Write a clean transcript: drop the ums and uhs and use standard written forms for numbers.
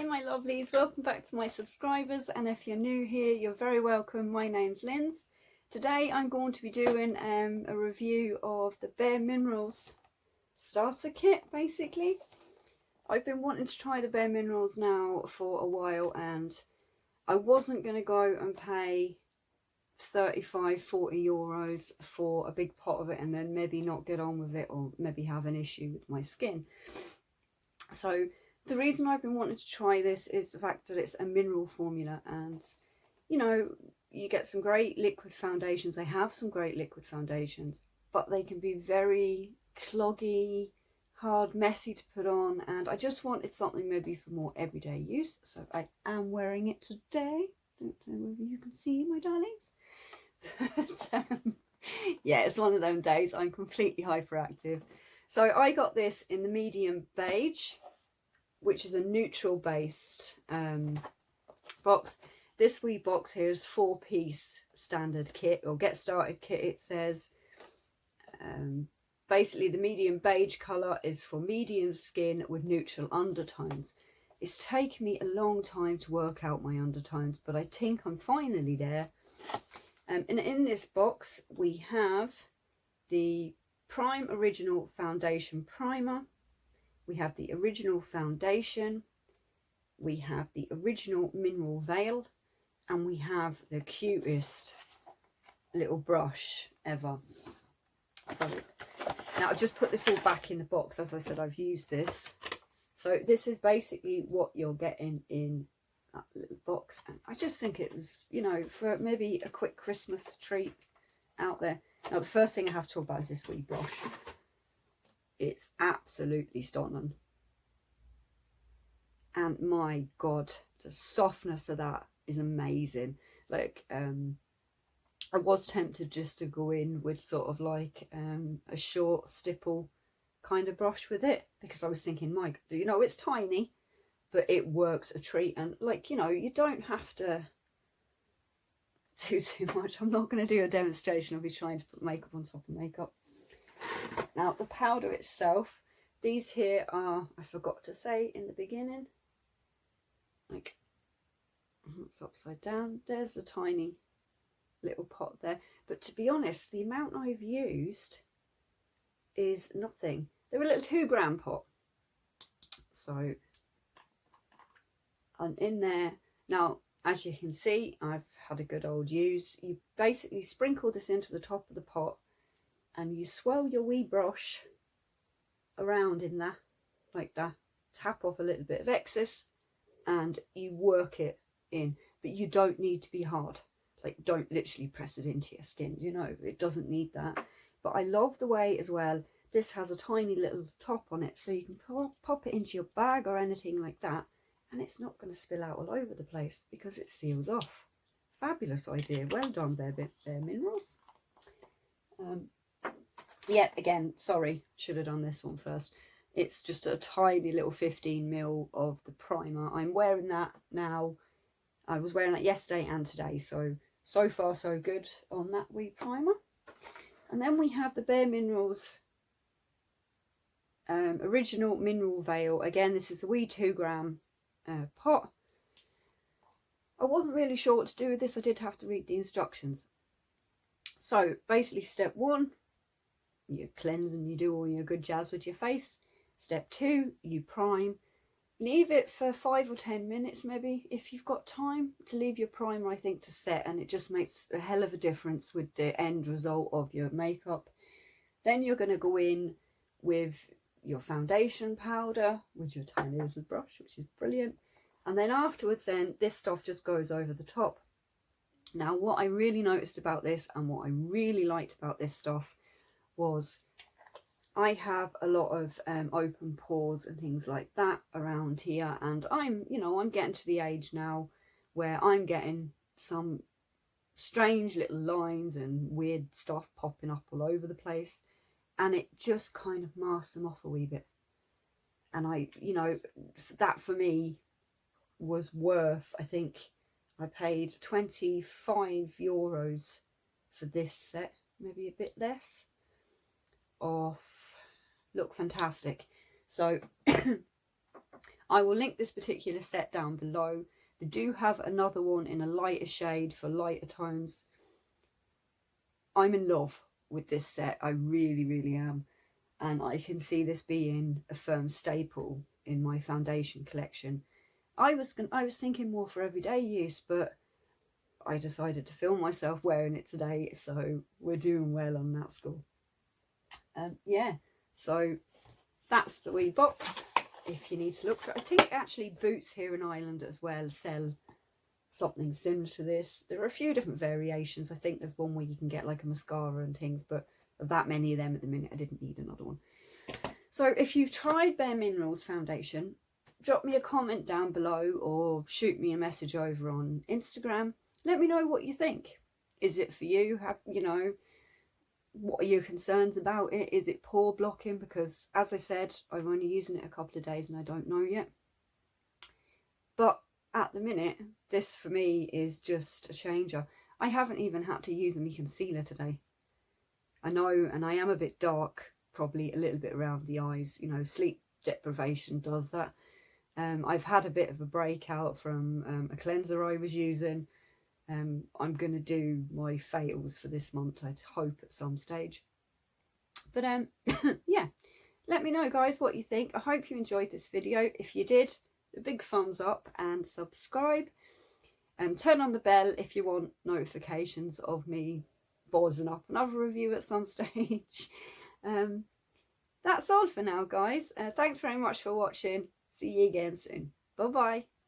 Hi my lovelies, welcome back to my subscribers, and if you're new here, you're very welcome. My name's Linz. Today I'm going to be doing a review of the Bare Minerals starter kit, basically. I've been wanting to try the Bare Minerals now for a while, and I wasn't going to go and pay 35-40 euros for a big pot of it and then maybe not get on with it, or maybe have an issue with my skin. So the reason I've been wanting to try this is the fact that it's a mineral formula, and you know, you get some great liquid foundations. I have some great liquid foundations, but they can be very cloggy, hard, messy to put on, and I just wanted something maybe for more everyday use. So I am wearing it today. Don't know whether you can see, my darlings. But, yeah, it's one of them days. I'm completely hyperactive. So I got this in the medium beige, which is a neutral based box. This wee box here is 4-piece standard kit, or get started kit, it says. Basically the medium beige colour is for medium skin with neutral undertones. It's taken me a long time to work out my undertones, but I think I'm finally there. And in this box we have the Prime Original Foundation Primer, we have the original foundation, we have the original mineral veil, and we have the cutest little brush ever. So now I've just put this all back in the box. As I said, I've used this. So this is basically what you're getting in that little box. And I just think it was, you know, for maybe a quick Christmas treat out there. Now the first thing I have to talk about is this wee brush. It's absolutely stunning. And my God, the softness of that is amazing. Like, I was tempted just to go in with sort of like a short stipple kind of brush with it, because I was thinking, Mike, you know, it's tiny, but it works a treat. And like, you know, you don't have to do too much. I'm not going to do a demonstration. I'll be trying to put makeup on top of makeup. Now the powder itself, these here are, I forgot to say in the beginning, like, it's upside down. There's a tiny little pot there, but to be honest, the amount I've used is nothing. They're a little 2-gram pot. So I'm in there. Now, as you can see, I've had a good old use. You basically sprinkle this into the top of the pot, and you swirl your wee brush around in there, like that. Tap off a little bit of excess, and you work it in. But you don't need to be hard. Like, don't literally press it into your skin, you know, it doesn't need that. But I love the way as well, this has a tiny little top on it, so you can pop it into your bag or anything like that, and it's not going to spill out all over the place because it seals off. Fabulous idea. Well done, Bare Minerals. Yeah, again, sorry, should have done this one first. It's just a tiny little 15ml of the primer. I'm wearing that now. I was wearing that yesterday and today, so far so good on that wee primer. And then we have the Bare Minerals original mineral veil. Again, this is a wee 2-gram pot. I wasn't really sure what to do with this. I did have to read the instructions. So basically, step 1, you cleanse and you do all your good jazz with your face. Step 2, you prime. Leave it for 5 or 10 minutes maybe, if you've got time to leave your primer, I think, to set, and it just makes a hell of a difference with the end result of your makeup. Then you're going to go in with your foundation powder with your tiny little brush, which is brilliant. And then afterwards, then this stuff just goes over the top. Now what I really noticed about this, and what I really liked about this stuff, was I have a lot of open pores and things like that around here, and I'm getting to the age now where I'm getting some strange little lines and weird stuff popping up all over the place, and it just kind of masks them off a wee bit. And I, you know, that for me was worth, I think I paid 25 euros for this set, maybe a bit less, of Lookfantastic. So I will link this particular set down below. They do have another one in a lighter shade for lighter tones. I'm in love with this set, I really, really am. And I can see this being a firm staple in my foundation collection. I was thinking more for everyday use, but I decided to film myself wearing it today, so we're doing well on that score. Yeah, so that's the wee box. If you need to look for it, I think actually Boots here in Ireland as well sell something similar to this. There are a few different variations. I think there's one where you can get like a mascara and things, but of that many of them at the minute, I didn't need another one. So if you've tried Bare Minerals foundation, drop me a comment down below or shoot me a message over on Instagram. Let me know what you think. Is it for you? You know, what are your concerns about it? Is it pore blocking? Because as I said, I'm only using it a couple of days and I don't know yet. But at the minute, this for me is just a changer. I haven't even had to use any concealer today. I know, and I am a bit dark, probably a little bit around the eyes. You know, sleep deprivation does that. I've had a bit of a breakout from a cleanser I was using. I'm going to do my fails for this month, I'd hope, at some stage. But yeah, let me know, guys, what you think. I hope you enjoyed this video. If you did, a big thumbs up and subscribe. And turn on the bell if you want notifications of me buzzing up another review at some stage. That's all for now, guys. Thanks very much for watching. See you again soon. Bye bye.